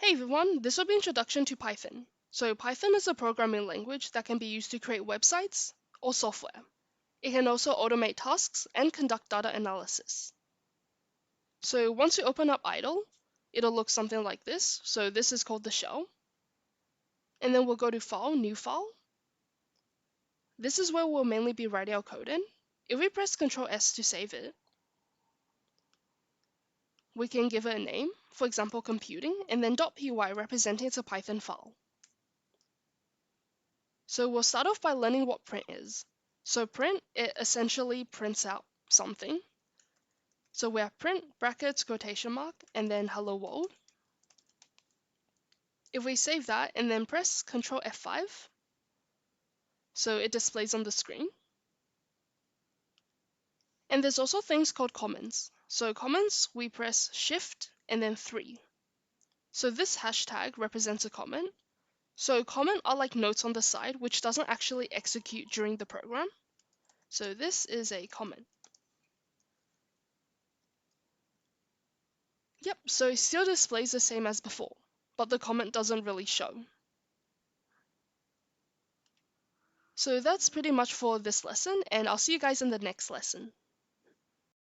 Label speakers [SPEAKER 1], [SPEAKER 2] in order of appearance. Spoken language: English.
[SPEAKER 1] Hey everyone, this will be Introduction to Python. So Python is a programming language that can be used to create websites or software. It can also automate tasks and conduct data analysis. So once we open up idle, it'll look something like this. So this is called the shell. And then we'll go to File, New File. This is where we'll mainly be writing our code in. If we press Ctrl S to save it, we can give it a name, for example computing, and then .py representing it's a Python file. So we'll start off by learning what print is. So print, it essentially prints out something. So we have print, brackets, quotation mark, and then hello world. If we save that and then press Ctrl F5, so it displays on the screen. And there's also things called comments. So comments, we press Shift and then 3. So this hashtag represents a comment. So comment are like notes on the side, which doesn't actually execute during the program. So this is a comment. Yep, so it still displays the same as before, but the comment doesn't really show. So that's pretty much for this lesson, and I'll see you guys in the next lesson.